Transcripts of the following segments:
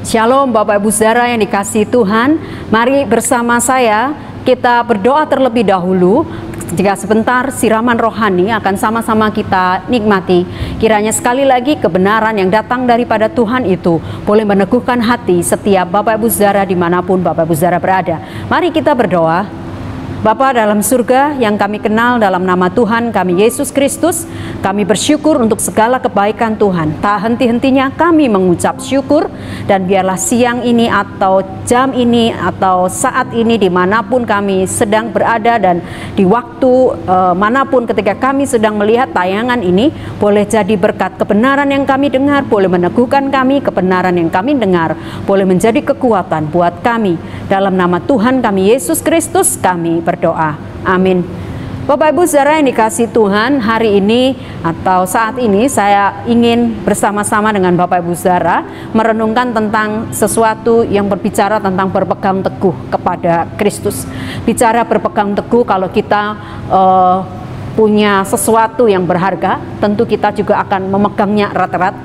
Shalom Bapak Ibu Saudara yang dikasihi Tuhan. Mari bersama saya kita berdoa terlebih dahulu. Jika sebentar siraman rohani akan sama-sama kita nikmati. Kiranya sekali lagi kebenaran yang datang daripada Tuhan itu boleh meneguhkan hati setiap Bapak Ibu Saudara dimanapun Bapak Ibu Saudara berada. Mari kita berdoa. Bapa dalam surga yang kami kenal dalam nama Tuhan kami Yesus Kristus, kami bersyukur untuk segala kebaikan Tuhan. Tak henti-hentinya kami mengucap syukur, dan biarlah siang ini atau jam ini atau saat ini dimanapun kami sedang berada dan di waktu manapun ketika kami sedang melihat tayangan ini, boleh jadi berkat kebenaran yang kami dengar, boleh meneguhkan kami, kebenaran yang kami dengar boleh menjadi kekuatan buat kami. Dalam nama Tuhan kami Yesus Kristus kami berdoa. Amin. Bapak Ibu Saudara yang dikasihi Tuhan, hari ini atau saat ini saya ingin bersama-sama dengan Bapak Ibu Saudara merenungkan tentang sesuatu yang berbicara tentang berpegang teguh kepada Kristus. Bicara berpegang teguh, kalau kita punya sesuatu yang berharga, tentu kita juga akan memegangnya erat-erat.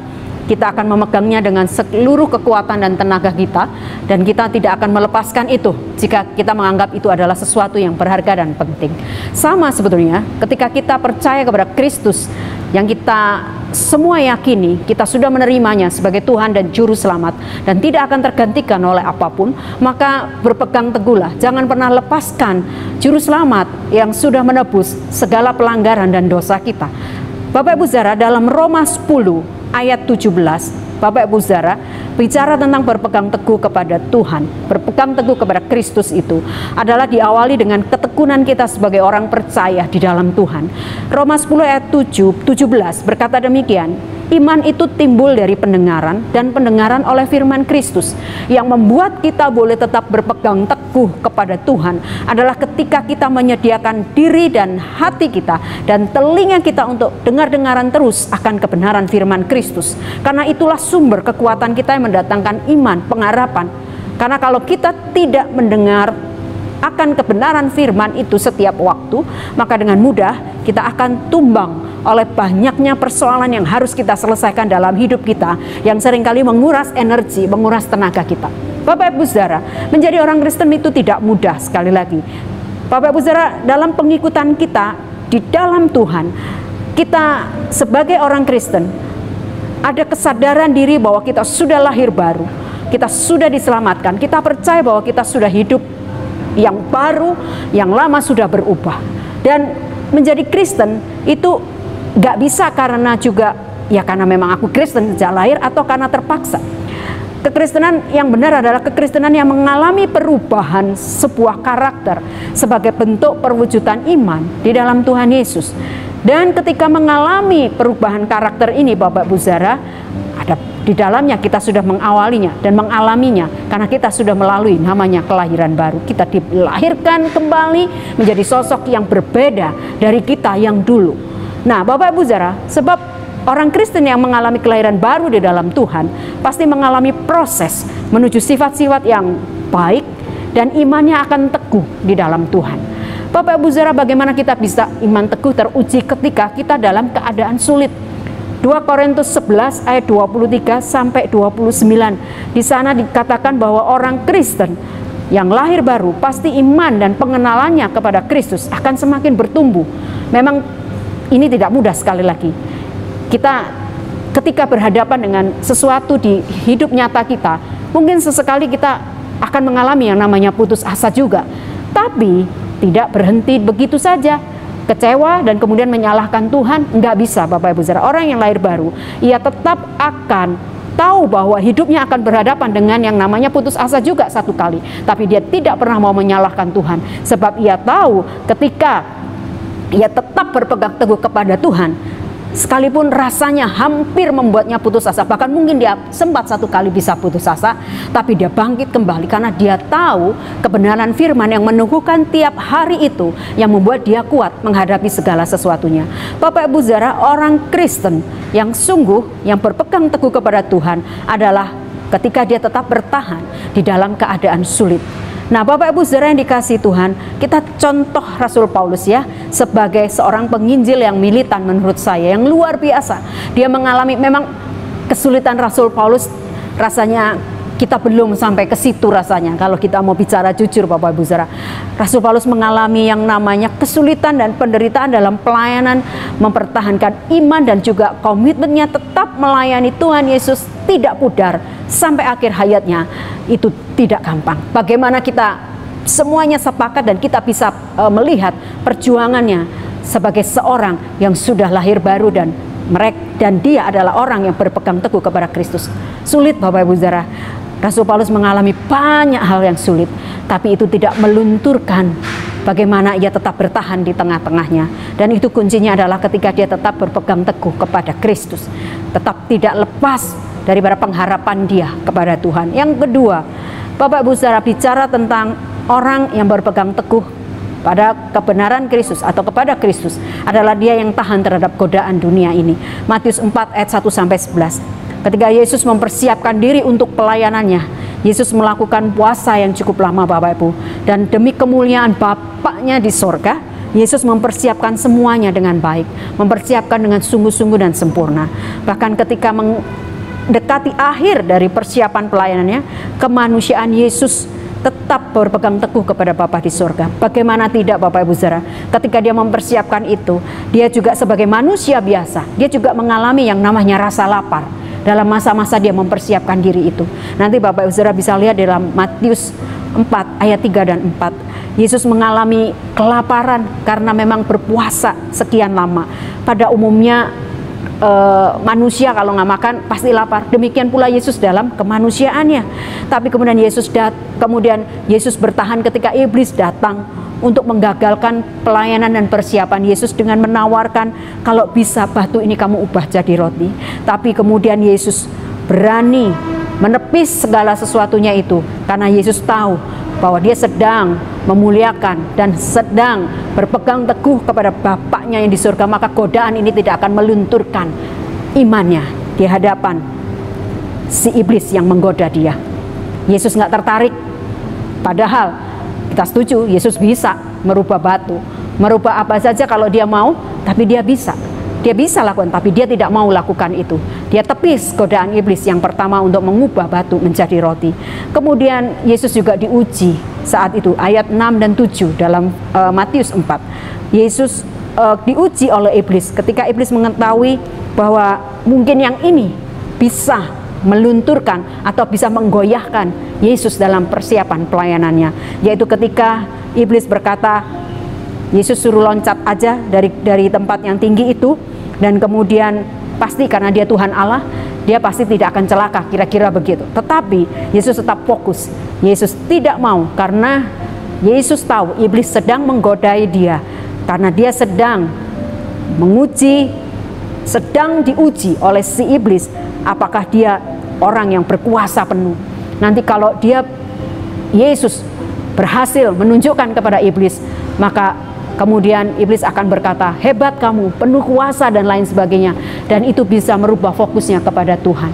Kita akan memegangnya dengan seluruh kekuatan dan tenaga kita, dan kita tidak akan melepaskan itu jika kita menganggap itu adalah sesuatu yang berharga dan penting. Sama sebetulnya ketika kita percaya kepada Kristus yang kita semua yakini kita sudah menerimanya sebagai Tuhan dan Juru Selamat dan tidak akan tergantikan oleh apapun, maka berpegang teguhlah, jangan pernah lepaskan Juru Selamat yang sudah menebus segala pelanggaran dan dosa kita. Bapak Ibu Saudara, dalam Roma 10 ayat 17, Bapak Ibu Saudara, bicara tentang berpegang teguh kepada Tuhan, berpegang teguh kepada Kristus itu adalah diawali dengan ketekunan kita sebagai orang percaya di dalam Tuhan. Roma 10 ayat 17 berkata demikian, iman itu timbul dari pendengaran, dan pendengaran oleh firman Kristus. Yang membuat kita boleh tetap berpegang teguh kepada Tuhan adalah ketika kita menyediakan diri dan hati kita dan telinga kita untuk dengar-dengaran terus akan kebenaran firman Kristus. Karena itulah sumber kekuatan kita yang mendatangkan iman, pengharapan. Karena kalau kita tidak mendengar akan kebenaran firman itu setiap waktu, maka dengan mudah kita akan tumbang oleh banyaknya persoalan yang harus kita selesaikan dalam hidup kita, yang seringkali menguras energi, menguras tenaga kita. Bapak Ibu Saudara, menjadi orang Kristen itu tidak mudah. Sekali lagi, Bapak Ibu Saudara, dalam pengikutan kita di dalam Tuhan, kita sebagai orang Kristen ada kesadaran diri bahwa kita sudah lahir baru, kita sudah diselamatkan, kita percaya bahwa kita sudah hidup yang baru, yang lama sudah berubah. Dan menjadi Kristen itu gak bisa karena juga ya karena memang aku Kristen sejak lahir atau karena terpaksa. Kekristenan yang benar adalah kekristenan yang mengalami perubahan sebuah karakter sebagai bentuk perwujudan iman di dalam Tuhan Yesus. Dan ketika mengalami perubahan karakter ini, Bapak Ibu Saudara, ada di dalamnya kita sudah mengawalinya dan mengalaminya karena kita sudah melalui namanya kelahiran baru. Kita dilahirkan kembali menjadi sosok yang berbeda dari kita yang dulu. Nah, Bapak Ibu Saudara, sebab orang Kristen yang mengalami kelahiran baru di dalam Tuhan pasti mengalami proses menuju sifat-sifat yang baik dan imannya akan teguh di dalam Tuhan. Bapak Ibu Saudara, bagaimana kita bisa iman teguh teruji ketika kita dalam keadaan sulit? 2 Korintus 11 ayat 23 sampai 29. Di sana dikatakan bahwa orang Kristen yang lahir baru pasti iman dan pengenalannya kepada Kristus akan semakin bertumbuh. Memang ini tidak mudah. Sekali lagi, kita ketika berhadapan dengan sesuatu di hidup nyata kita, mungkin sesekali kita akan mengalami yang namanya putus asa juga. Tapi tidak berhenti begitu saja, kecewa dan kemudian menyalahkan Tuhan. Enggak bisa, Bapak Ibu Saudara. Orang yang lahir baru, ia tetap akan tahu bahwa hidupnya akan berhadapan dengan yang namanya putus asa juga satu kali. Tapi dia tidak pernah mau menyalahkan Tuhan, sebab ia tahu ketika ia tetap berpegang teguh kepada Tuhan, sekalipun rasanya hampir membuatnya putus asa, bahkan mungkin dia sempat satu kali bisa putus asa, tapi dia bangkit kembali karena dia tahu kebenaran firman yang meneguhkan tiap hari itu yang membuat dia kuat menghadapi segala sesuatunya. Bapak Ibu Saudara, orang Kristen yang sungguh yang berpegang teguh kepada Tuhan adalah ketika dia tetap bertahan di dalam keadaan sulit. Nah, Bapak Ibu Saudara yang dikasihi Tuhan, kita contoh Rasul Paulus ya, sebagai seorang penginjil yang militan menurut saya, yang luar biasa. Dia mengalami memang kesulitan Rasul Paulus rasanya kita belum sampai ke situ rasanya. Kalau kita mau bicara jujur Bapak Ibu Saudara, Rasul Paulus mengalami yang namanya kesulitan dan penderitaan dalam pelayanan, mempertahankan iman dan juga komitmennya tetap melayani Tuhan Yesus tidak pudar sampai akhir hayatnya. Itu tidak gampang. Bagaimana kita semuanya sepakat dan kita bisa melihat perjuangannya sebagai seorang yang sudah lahir baru dan dia adalah orang yang berpegang teguh kepada Kristus. Sulit Bapak Ibu Saudara. Rasul Paulus mengalami banyak hal yang sulit, tapi itu tidak melunturkan bagaimana ia tetap bertahan di tengah-tengahnya. Dan itu kuncinya adalah ketika dia tetap berpegang teguh kepada Kristus, tetap tidak lepas daripada pengharapan dia kepada Tuhan. Yang kedua, Bapak Ibu Saudara, bicara tentang orang yang berpegang teguh pada kebenaran Kristus atau kepada Kristus adalah dia yang tahan terhadap godaan dunia ini. Matius 4 ayat 1-11. Ketika Yesus mempersiapkan diri untuk pelayanannya, Yesus melakukan puasa yang cukup lama Bapak Ibu. Dan demi kemuliaan Bapaknya di sorga, Yesus mempersiapkan semuanya dengan baik, mempersiapkan dengan sungguh-sungguh dan sempurna. Bahkan ketika mendekati akhir dari persiapan pelayanannya, kemanusiaan Yesus tetap berpegang teguh kepada Bapa di sorga. Bagaimana tidak Bapak Ibu Saudara, ketika dia mempersiapkan itu, dia juga sebagai manusia biasa, dia juga mengalami yang namanya rasa lapar dalam masa-masa dia mempersiapkan diri itu. Nanti Bapak Ibu Saudara bisa lihat dalam Matius 4 ayat 3 dan 4. Yesus mengalami kelaparan karena memang berpuasa sekian lama. Pada umumnya manusia kalau nggak makan pasti lapar. Demikian pula Yesus dalam kemanusiaannya. Tapi kemudian Yesus bertahan ketika iblis datang untuk menggagalkan pelayanan dan persiapan Yesus dengan menawarkan, kalau bisa batu ini kamu ubah jadi roti. Tapi kemudian Yesus berani menepis segala sesuatunya itu, karena Yesus tahu bahwa dia sedang memuliakan dan sedang berpegang teguh kepada Bapaknya yang di surga. Maka godaan ini tidak akan melunturkan imannya di hadapan si iblis yang menggoda dia. Yesus nggak tertarik, padahal kita setuju Yesus bisa merubah batu, merubah apa saja kalau dia mau. Tapi dia bisa lakukan, tapi dia tidak mau lakukan itu. Dia tepis godaan iblis yang pertama untuk mengubah batu menjadi roti. Kemudian Yesus juga diuji saat itu, ayat 6 dan 7 dalam Matius 4. Yesus diuji oleh iblis ketika iblis mengetahui bahwa mungkin yang ini bisa melunturkan atau bisa menggoyahkan Yesus dalam persiapan pelayanannya, yaitu ketika iblis berkata, Yesus suruh loncat aja dari tempat yang tinggi itu, dan kemudian pasti karena dia Tuhan Allah, dia pasti tidak akan celaka, kira-kira begitu. Tetapi Yesus tetap fokus. Yesus tidak mau, karena Yesus tahu iblis sedang menggodai dia, karena dia sedang diuji oleh si iblis, apakah dia orang yang berkuasa penuh. Nanti kalau Yesus berhasil menunjukkan kepada iblis, maka kemudian iblis akan berkata, hebat kamu, penuh kuasa dan lain sebagainya. Dan itu bisa merubah fokusnya kepada Tuhan.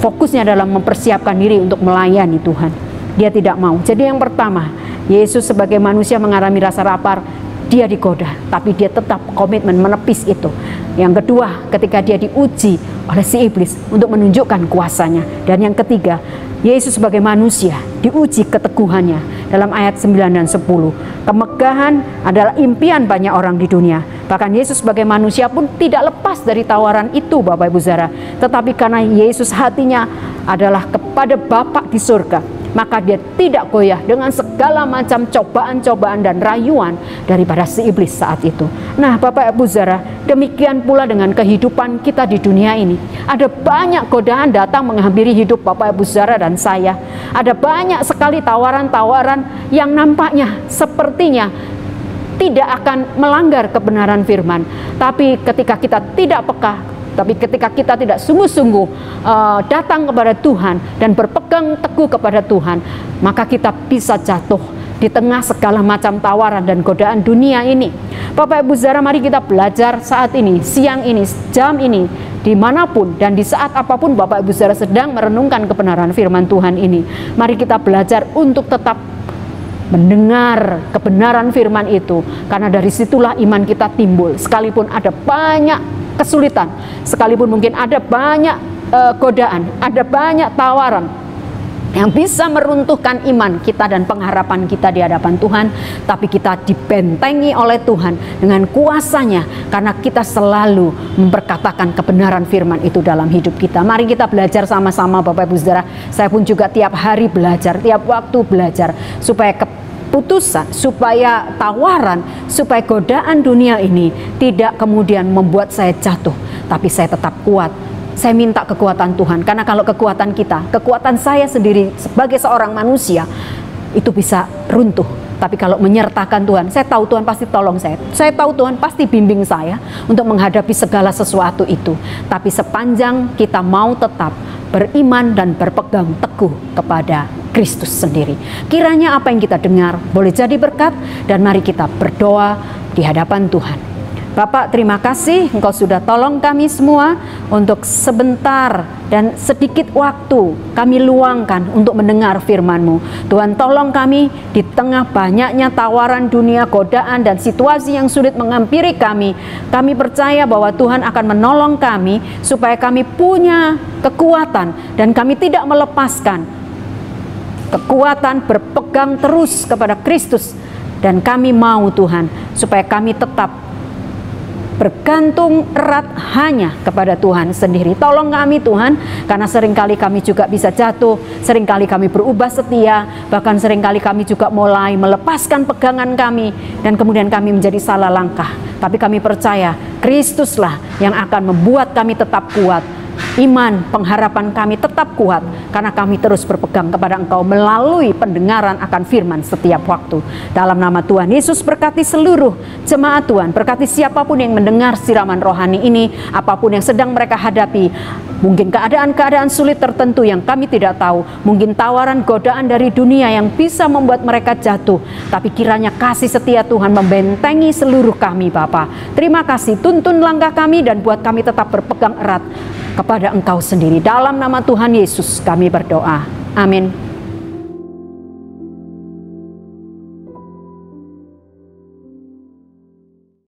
Fokusnya dalam mempersiapkan diri untuk melayani Tuhan. Dia tidak mau. Jadi yang pertama, Yesus sebagai manusia mengalami rasa lapar, dia digoda, tapi dia tetap komitmen menepis itu. Yang kedua, ketika dia diuji oleh si iblis untuk menunjukkan kuasanya. Dan yang ketiga, Yesus sebagai manusia diuji keteguhannya dalam ayat 9 dan 10. Kemegahan adalah impian banyak orang di dunia. Bahkan Yesus sebagai manusia pun tidak lepas dari tawaran itu Bapak Ibu Saudara. Tetapi karena Yesus hatinya adalah kepada Bapa di surga, maka dia tidak goyah dengan segala macam cobaan-cobaan dan rayuan daripada si iblis saat itu. Nah Bapak Ibu Saudara, demikian pula dengan kehidupan kita di dunia ini. Ada banyak godaan datang menghampiri hidup Bapak Ibu Saudara dan saya. Ada banyak sekali tawaran-tawaran yang nampaknya sepertinya tidak akan melanggar kebenaran firman. Tapi ketika kita tidak peka, tapi ketika kita tidak sungguh-sungguh datang kepada Tuhan dan berpegang teguh kepada Tuhan, maka kita bisa jatuh di tengah segala macam tawaran dan godaan dunia ini. Bapak Ibu Saudara, mari kita belajar saat ini, siang ini, jam ini, dimanapun dan di saat apapun Bapak Ibu Saudara sedang merenungkan kebenaran firman Tuhan ini. Mari kita belajar untuk tetap mendengar kebenaran firman itu, karena dari situlah iman kita timbul. Sekalipun ada banyak kesulitan, sekalipun mungkin ada banyak godaan, ada banyak tawaran, yang bisa meruntuhkan iman kita dan pengharapan kita di hadapan Tuhan, tapi kita dibentengi oleh Tuhan dengan kuasa-Nya karena kita selalu memperkatakan kebenaran firman itu dalam hidup kita. Mari kita belajar sama-sama Bapak Ibu Saudara. Saya pun juga tiap hari belajar, tiap waktu belajar, supaya keputusan, supaya tawaran, supaya godaan dunia ini tidak kemudian membuat saya jatuh, tapi saya tetap kuat. Saya minta kekuatan Tuhan, karena kalau kekuatan kita, kekuatan saya sendiri sebagai seorang manusia, itu bisa runtuh. Tapi kalau menyertakan Tuhan, saya tahu Tuhan pasti tolong saya. Saya tahu Tuhan pasti bimbing saya untuk menghadapi segala sesuatu itu. Tapi sepanjang kita mau tetap beriman dan berpegang teguh kepada Kristus sendiri, kiranya apa yang kita dengar boleh jadi berkat, dan mari kita berdoa di hadapan Tuhan. Bapak, terima kasih Engkau sudah tolong kami semua untuk sebentar dan sedikit waktu kami luangkan untuk mendengar firman-Mu. Tuhan, tolong kami di tengah banyaknya tawaran dunia, godaan, dan situasi yang sulit menghampiri kami. Kami percaya bahwa Tuhan akan menolong kami supaya kami punya kekuatan dan kami tidak melepaskan kekuatan berpegang terus kepada Kristus. Dan kami mau Tuhan supaya kami tetap bergantung erat hanya kepada Tuhan sendiri. Tolong kami Tuhan, karena seringkali kami juga bisa jatuh, seringkali kami berubah setia, bahkan seringkali kami juga mulai melepaskan pegangan kami, dan kemudian kami menjadi salah langkah. Tapi kami percaya Kristuslah yang akan membuat kami tetap kuat. Iman, pengharapan kami tetap kuat karena kami terus berpegang kepada Engkau melalui pendengaran akan firman setiap waktu. Dalam nama Tuhan Yesus, berkati seluruh jemaat Tuhan, berkati siapapun yang mendengar siraman rohani ini, apapun yang sedang mereka hadapi. Mungkin keadaan-keadaan sulit tertentu yang kami tidak tahu, mungkin tawaran godaan dari dunia yang bisa membuat mereka jatuh, tapi kiranya kasih setia Tuhan membentengi seluruh kami Bapa. Terima kasih, tuntun langkah kami dan buat kami tetap berpegang erat kepada Engkau sendiri. Dalam nama Tuhan Yesus kami berdoa. Amin.